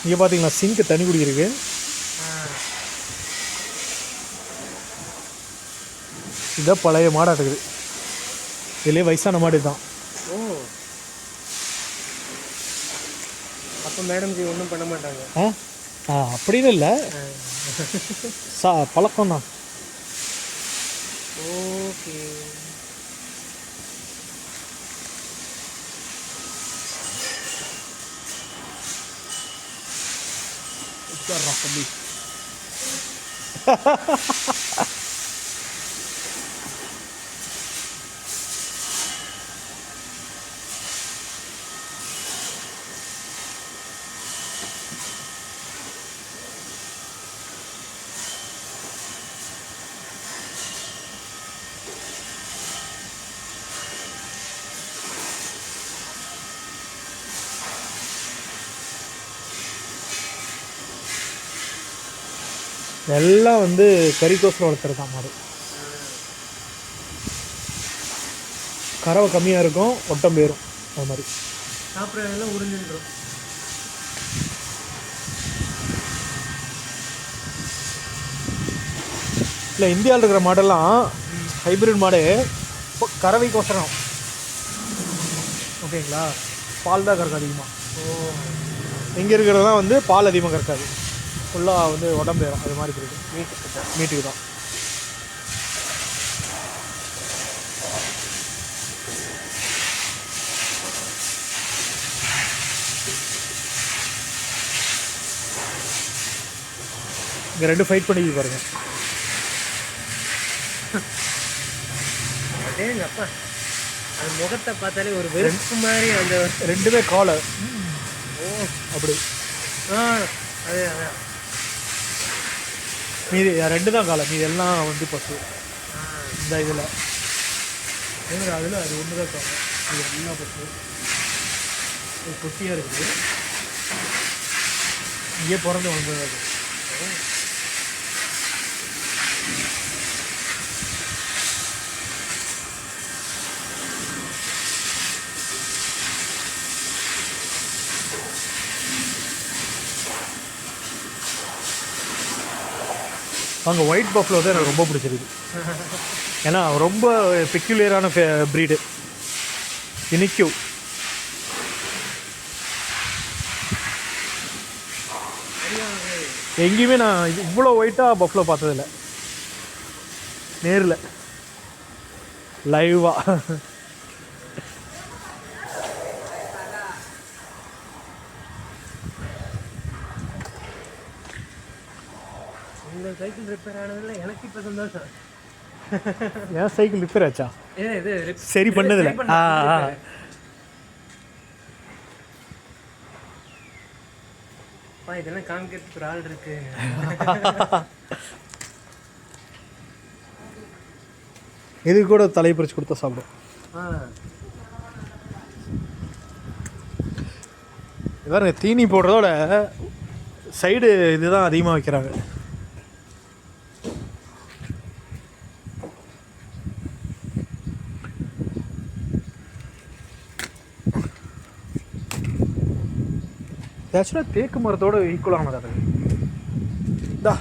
இங்கே பார்த்தீங்களா சிங்க்கு தண்ணி குடியிருக்கு. இதான் பழைய மாடாக இருக்குது. இதுலேயே வயசான மாடு தான். ஓ, அப்போ மேடம் ஜி ஒன்றும் பண்ண மாட்டாங்க. அப்படின்னு இல்லை, பழக்கம் தான். ஓகே. தம்பி எல்லாம் வந்து கறிக்கோசரம் வளர்த்துறது தான் மாடு. கறவை கம்மியாக இருக்கும், ஒட்டம் பேரும். அது மாதிரி சாப்பிட்றதெல்லாம் உறிஞ்சின்றோம். இல்லை, இந்தியாவில் இருக்கிற மாடெல்லாம் ஹைப்ரிட் மாடு கறவைக்கோசரம். ஓகேங்களா, பால் தான் கறக்கும் அதிகமாக. இங்கே இருக்கிறதெல்லாம் வந்து பால் அதிகமாக கறக்காது, ஃபுல்லாக வந்து உடம்பு ஏறும். அது மாதிரி இருக்குது. மீட்டுக்கு தான். இங்கே ரெண்டு ஃபைட் பண்ணிக்கிட்டு பாருங்க. அதேங்கப்பா, அது முகத்தை பார்த்தாலே ஒரு வெறுப்பு மாதிரி. அந்த ரெண்டுமே காலை. ஓ, அப்படி. அதே அதே. மீதி ரெண்டு தான் காலை, மீதி எல்லாம் வந்து பசு. இந்த இதில் அதில் அது ஒன்று தான் காலை, இது எல்லாம் பசு. இது குட்டியாக இருக்குது. இங்கே பிறந்து வளர்ந்தது அது. அங்கே ஒயிட் பஃப்லோ தான் எனக்கு ரொம்ப பிடிச்சிருக்கு. ஏன்னா ரொம்ப பெக்யூலியரான ப்ரீடு. இனிக்கும். எங்கேயுமே நான் இவ்வளோ ஒயிட்டாக பஃப்லோ பார்த்ததில்ல நேரில், லைவாக. உங்கள் சைக்கிள் ரிப்பேர் ஆனதில்ல, எனக்கு இப்போ சந்தோஷம். ஏன் சைக்கிள் ரிப்பேர் ஆச்சா? இது சரி பண்ணதில்ல. இதெல்லாம் காமிக்கிறதுக்கு ஒரு ஆள் இருக்கு. இது கூட தலையை பறிச்சு கொடுத்தா சாப்பிடும். இதாருங்க, தீனி போடுறதோட சைடு இதுதான் அதிகமாக வைக்கிறாங்க. ஆக்சுவலாக தேக்கு மரத்தோட ஈக்குவலானது அது. தா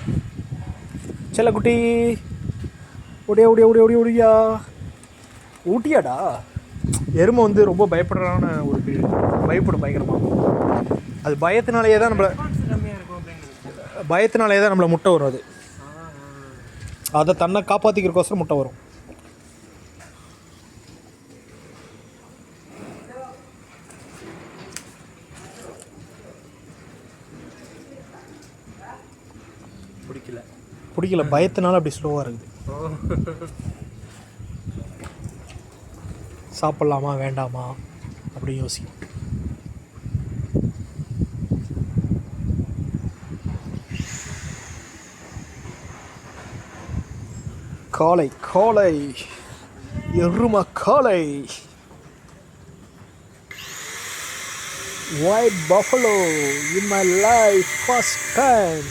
செல்லக்குட்டி, ஒடியா ஒடியா ஒடியா ஒடியா ஒடியா ஊட்டியாடா. எருமை வந்து ரொம்ப பயப்படுறான ஒரு பயப்படும் பயங்கரமாக. அது பயத்தினாலேயே தான் நம்மளை முட்டை வரும். அது அதை தன்னை காப்பாற்றிக்கிறக்கோசரம் முட்டை வரும். பிடிக்கல, பயத்தினால அப்படி ஸ்லோவாக இருக்குது. சாப்பிட்லாமா வேண்டாமா அப்படி யோசிக்கும். காளை காளை எருமை காளை. White buffalo in my life first time.